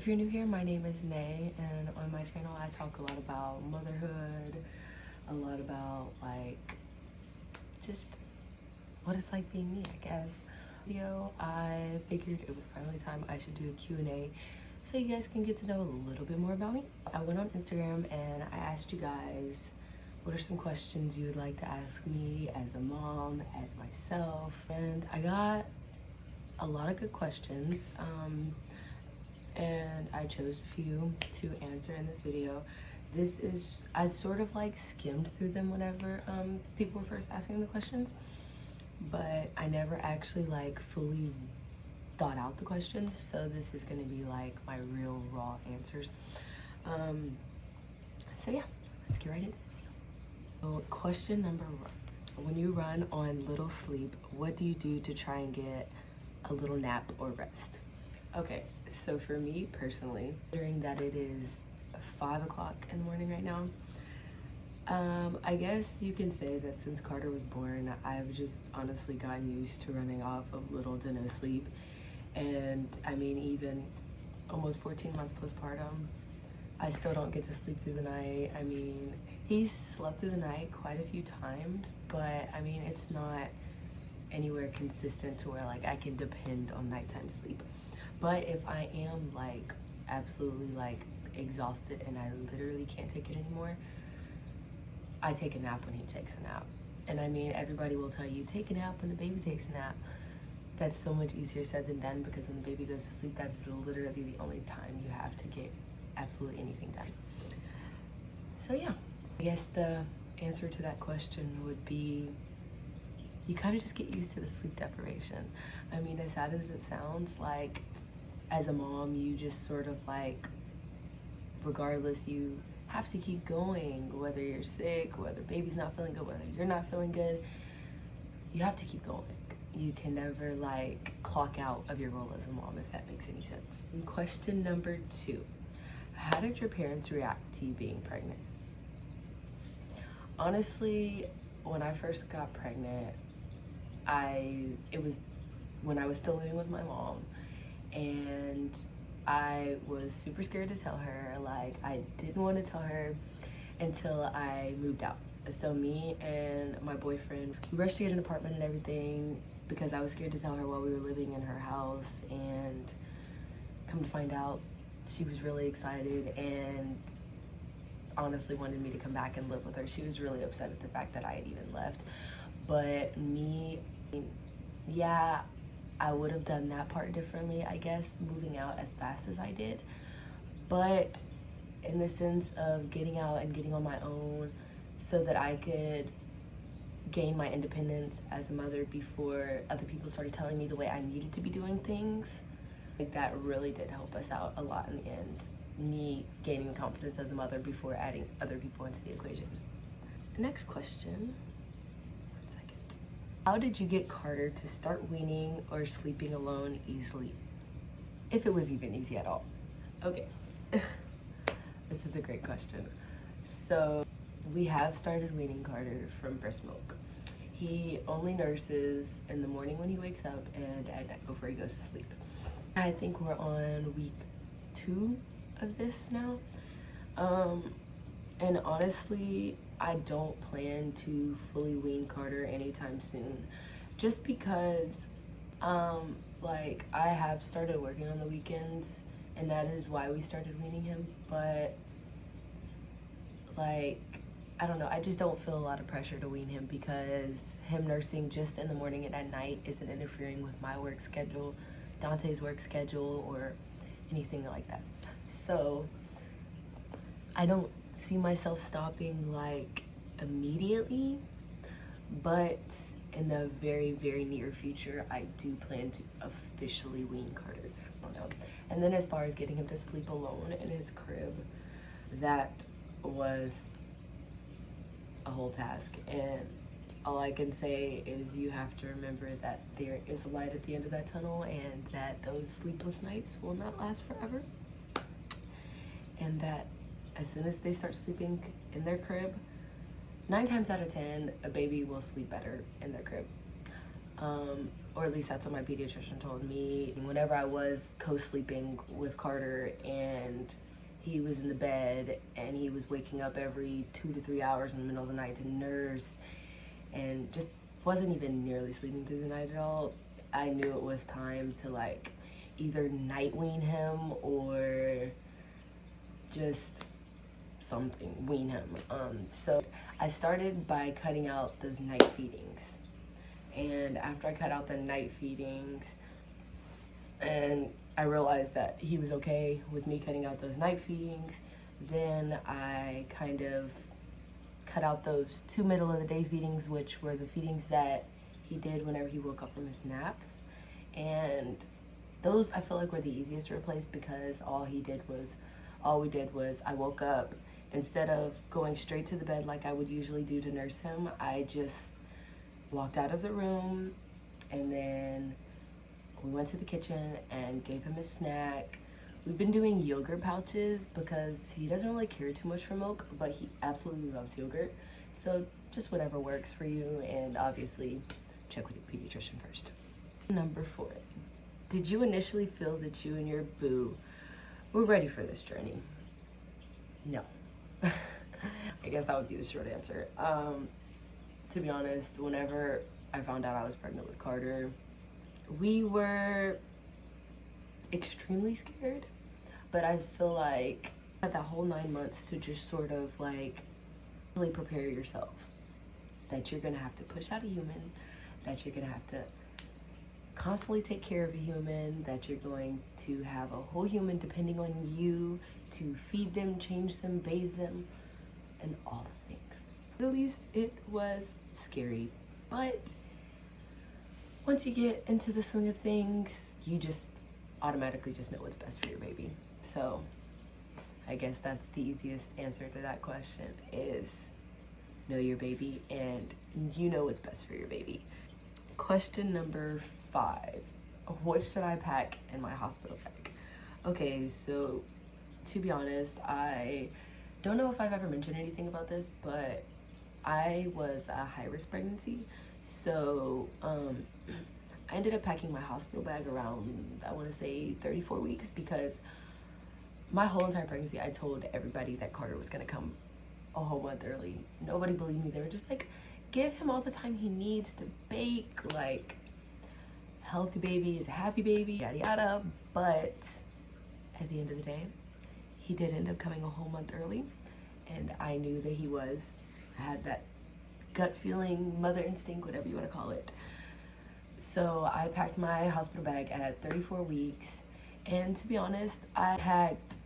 If you're new here, my name is Nay, and on my channel I talk a lot about motherhood, a lot about like just what it's like being me, I guess. I figured it was finally time I should do a Q&A so you guys can get to know a little bit more about me. I went on Instagram and I asked you guys what are some questions you would like to ask me as a mom, as myself, and I got a lot of good questions. And I chose a few to answer in this video. I sort of like skimmed through them whenever people were first asking the questions, but I never actually like fully thought out the questions, so this is gonna be like my real raw answers. So yeah, let's get right into the video. So question number 1, when you run on little sleep, what do you do to try and get a little nap or rest? Okay, so for me personally, considering that it is 5 o'clock in the morning right now, I guess you can say that since Carter was born, I've just honestly gotten used to running off of little to no sleep. And I mean, even almost 14 months postpartum, I still don't get to sleep through the night. I mean, he's slept through the night quite a few times, but I mean, it's not anywhere consistent to where like I can depend on nighttime sleep. But if I am like absolutely like exhausted and I literally can't take it anymore, I take a nap when he takes a nap. And I mean, everybody will tell you, take a nap when the baby takes a nap. That's so much easier said than done, because when the baby goes to sleep, that is literally the only time you have to get absolutely anything done. So yeah, I guess the answer to that question would be, you kind of just get used to the sleep deprivation. I mean, as sad as it sounds, like as a mom, you just sort of like, regardless, you have to keep going, whether you're sick, whether baby's not feeling good, whether you're not feeling good, you have to keep going. You can never like clock out of your role as a mom, if that makes any sense. And question number 2, how did your parents react to you being pregnant? Honestly, when I first got pregnant, it was when I was still living with my mom, and I was super scared to tell her. Like, I didn't want to tell her until I moved out. So me and my boyfriend, we rushed to get an apartment and everything because I was scared to tell her while we were living in her house, and come to find out, she was really excited and honestly wanted me to come back and live with her. She was really upset at the fact that I had even left. But me, yeah, I would have done that part differently, I guess, moving out as fast as I did. But in the sense of getting out and getting on my own so that I could gain my independence as a mother before other people started telling me the way I needed to be doing things, like that really did help us out a lot in the end. Me gaining confidence as a mother before adding other people into the equation. Next question. How did you get Carter to start weaning or sleeping alone easily? If it was even easy at all. Okay, this is a great question. So we have started weaning Carter from breast milk. He only nurses in the morning when he wakes up and at night before he goes to sleep. I think we're on week 2 of this now. And honestly, I don't plan to fully wean Carter anytime soon, just because like I have started working on the weekends, and that is why we started weaning him. But like, I don't know, I just don't feel a lot of pressure to wean him, because him nursing just in the morning and at night isn't interfering with my work schedule, Dante's work schedule, or anything like that. So I don't see myself stopping like immediately, but in the very, very near future, I do plan to officially wean Carter. I don't know. And then as far as getting him to sleep alone in his crib, that was a whole task. And all I can say is you have to remember that there is a light at the end of that tunnel, and that those sleepless nights will not last forever. And that as soon as they start sleeping in their crib, 9 times out of 10, a baby will sleep better in their crib. or at least that's what my pediatrician told me. Whenever I was co-sleeping with Carter and he was in the bed and he was waking up every 2 to 3 hours in the middle of the night to nurse and just wasn't even nearly sleeping through the night at all, I knew it was time to like either night wean him or just something, wean him. So I started by cutting out those night feedings. And after I cut out the night feedings and I realized that he was okay with me cutting out those night feedings, then I kind of cut out those 2 middle of the day feedings, which were the feedings that he did whenever he woke up from his naps. And those I feel like were the easiest to replace because all we did was I woke up, instead of going straight to the bed like I would usually do to nurse him, I just walked out of the room and then we went to the kitchen and gave him his snack. We've been doing yogurt pouches because he doesn't really care too much for milk, but he absolutely loves yogurt. So just whatever works for you, and obviously check with your pediatrician first. Number 4, did you initially feel that you and your boo were ready for this journey? No. I guess that would be the short answer. To be honest, whenever I found out I was pregnant with Carter, we were extremely scared, but I feel like I had that whole 9 months to just sort of like really prepare yourself that you're gonna have to push out a human, that you're gonna have to constantly take care of a human, that you're going to have a whole human depending on you to feed them, change them, bathe them, and all the things. At least it was scary, but once you get into the swing of things, you just automatically just know what's best for your baby. So I guess that's the easiest answer to that question, is know your baby and you know what's best for your baby. Question number 5, what should I pack in my hospital bag? Okay, so to be honest, I don't know if I've ever mentioned anything about this, but I was a high-risk pregnancy. So I ended up packing my hospital bag around, I want to say 34 weeks, because my whole entire pregnancy I told everybody that Carter was going to come a whole month early. Nobody believed me. They were just like, give him all the time he needs to bake, like healthy baby is a happy baby, yada yada. But at the end of the day, he did end up coming a whole month early, and I knew that I had that gut feeling, mother instinct, whatever you want to call it. So I packed my hospital bag at 34 weeks, and to be honest, I packed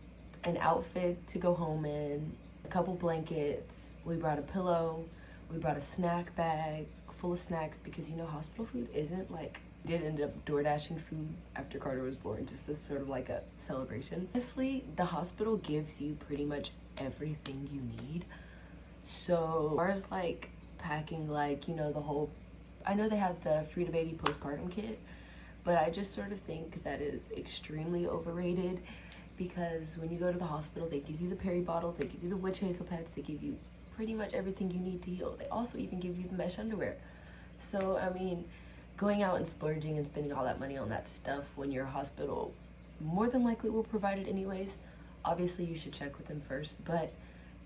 an outfit to go home in, a couple blankets, we brought a pillow, we brought a snack bag full of snacks, because you know hospital food isn't like, we did end up door dashing food after Carter was born, just as sort of like a celebration. Honestly, the hospital gives you pretty much everything you need. So as far as like packing, like, you know, the whole, I know they have the free to baby postpartum kit, but I just sort of think that is extremely overrated, because when you go to the hospital, they give you the peri bottle, they give you the witch hazel pads, they give you pretty much everything you need to heal. They also even give you the mesh underwear. So I mean, going out and splurging and spending all that money on that stuff when your hospital more than likely will provide it anyways, obviously you should check with them first, but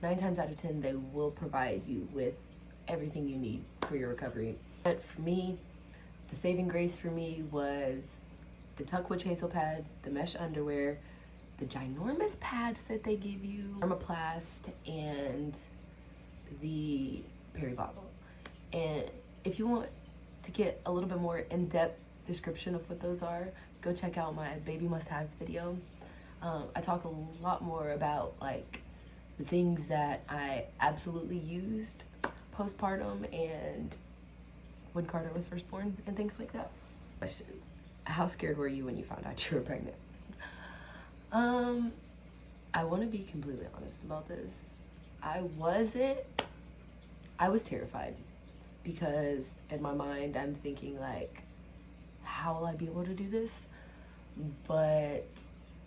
9 times out of 10 they will provide you with everything you need for your recovery. But for me, the saving grace for me was the Tuck Witch Hazel pads, the mesh underwear, the ginormous pads that they give you, thermoplast, and the peri bottle. And if you want to get a little bit more in-depth description of what those are, go check out my baby must-haves video. I talk a lot more about like the things that I absolutely used postpartum and when Carter was first born and things like that. Question: how scared were you when you found out you were pregnant? I want to be completely honest about this. I was terrified, because in my mind I'm thinking like, how will I be able to do this? But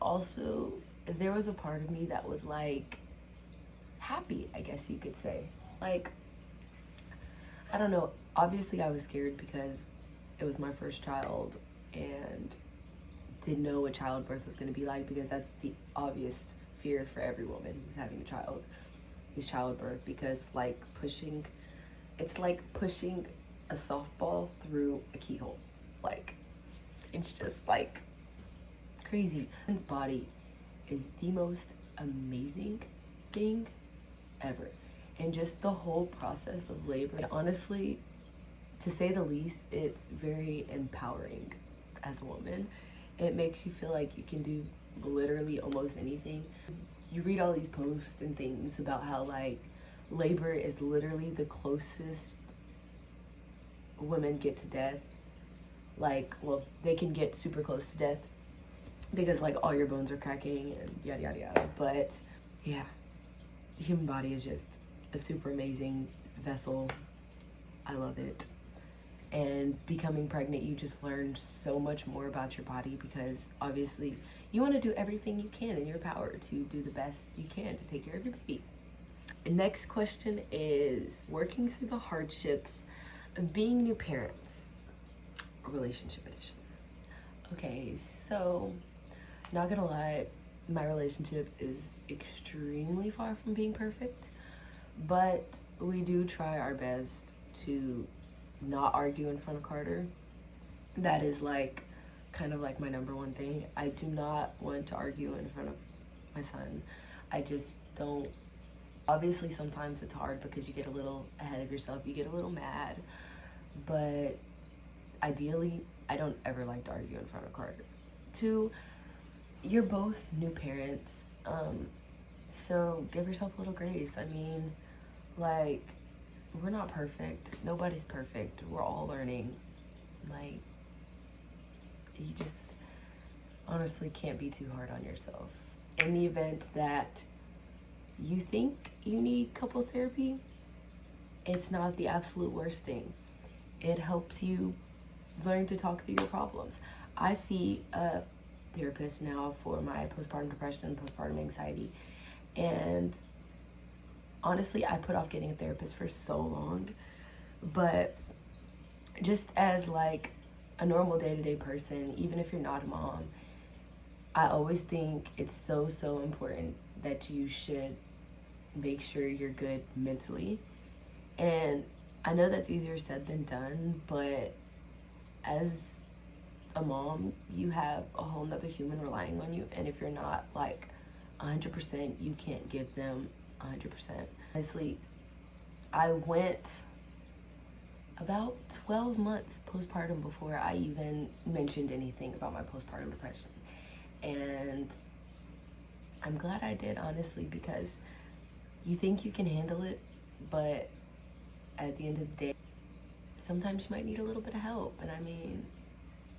also there was a part of me that was like happy, I guess you could say. Like, I don't know, obviously I was scared because it was my first child and didn't know what childbirth was going to be like, because that's the obvious fear for every woman who's having a child, is childbirth. Because it's like pushing a softball through a keyhole. Like, it's just like crazy. Women's body is the most amazing thing ever, and just the whole process of labor, and honestly, to say the least, it's very empowering as a woman. It makes you feel like you can do literally almost anything. You read all these posts and things about how like labor is literally the closest women get to death. Like, well, they can get super close to death because like all your bones are cracking and yada yada yada. But yeah, the human body is just a super amazing vessel. I love it. And becoming pregnant, you just learn so much more about your body, because obviously you want to do everything you can in your power to do the best you can to take care of your baby. The next question is working through the hardships of being new parents, relationship edition. Okay, so not gonna lie, my relationship is extremely far from being perfect, but we do try our best to not argue in front of Carter. That is like kind of like my number one thing. I do not want to argue in front of my son. I just don't. Obviously sometimes it's hard because you get a little ahead of yourself, you get a little mad, but ideally I don't ever like to argue in front of Carter. Two, you're both new parents, so give yourself a little grace. I mean, like, we're not perfect. Nobody's perfect. We're all learning. Like, you just honestly can't be too hard on yourself. In the event that you think you need couples therapy, it's not the absolute worst thing. It helps you learn to talk through your problems. I see a therapist now for my postpartum depression, postpartum anxiety, and honestly, I put off getting a therapist for so long, but just as like a normal day-to-day person, even if you're not a mom, I always think it's so important that you should make sure you're good mentally. And I know that's easier said than done, but as a mom, you have a whole nother human relying on you, and if you're not like 100%, you can't give them 100%. Honestly, I went about 12 months postpartum before I even mentioned anything about my postpartum depression. And I'm glad I did, honestly, because you think you can handle it, but at the end of the day, sometimes you might need a little bit of help. And I mean,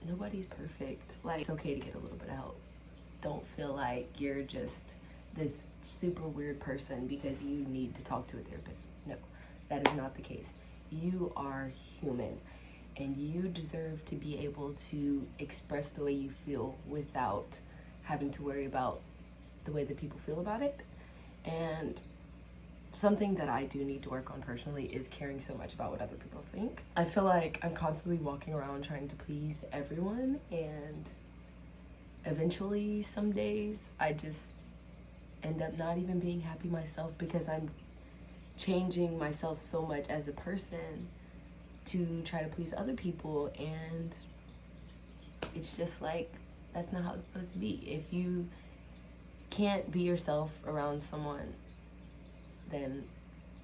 nobody's perfect. Like, it's okay to get a little bit of help. Don't feel like you're just this super weird person because you need to talk to a therapist. No, that is not the case. You are human, and you deserve to be able to express the way you feel without having to worry about the way that people feel about it. And something that I do need to work on personally is caring so much about what other people think. I feel like I'm constantly walking around trying to please everyone, and eventually some days I just end up not even being happy myself, because I'm changing myself so much as a person to try to please other people, and it's just like, that's not how it's supposed to be. If you can't be yourself around someone, then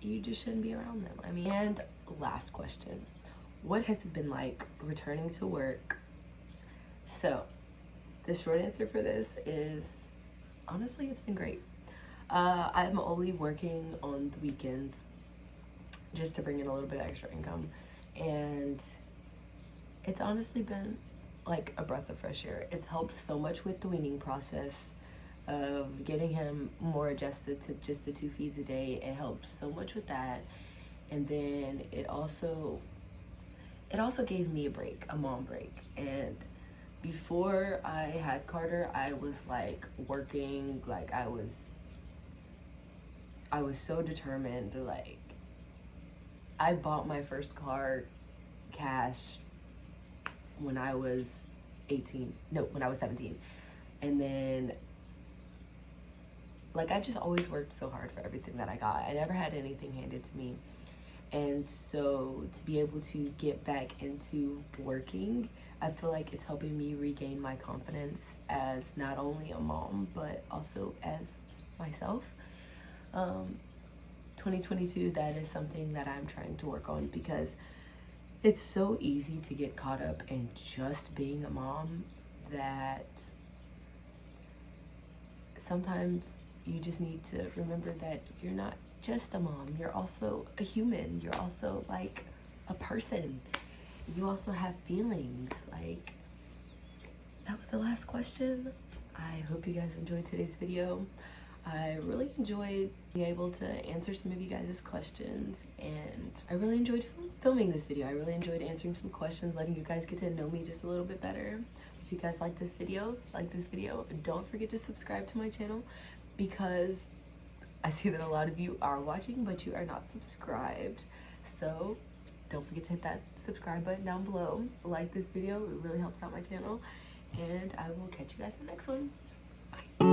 you just shouldn't be around them. I mean, and last question, what has it been like returning to work? So the short answer for this is, honestly, it's been great. I'm only working on the weekends just to bring in a little bit of extra income, and it's honestly been like a breath of fresh air. It's helped so much with the weaning process of getting him more adjusted to just the 2 feeds a day. It helped so much with that. And then it also gave me a break, a mom break. And before I had Carter, I was like working, like I was so determined. Like, I bought my first car cash when I was 18. No, when I was 17. And then, like, I just always worked so hard for everything that I got. I never had anything handed to me. And so to be able to get back into working, I feel like it's helping me regain my confidence as not only a mom, but also as myself. 2022, that is something that I'm trying to work on, because it's so easy to get caught up in just being a mom that sometimes you just need to remember that you're not just a mom, you're also a human, you're also like a person, you also have feelings. Like, that was the last question. I hope you guys enjoyed today's video. I really enjoyed being able to answer some of you guys' questions, and I really enjoyed filming this video. I really enjoyed answering some questions, letting you guys get to know me just a little bit better. If you guys like this video, don't forget to subscribe to my channel, because I see that a lot of you are watching, but you are not subscribed. So don't forget to hit that subscribe button down below. Like this video, it really helps out my channel. And I will catch you guys in the next one. Bye.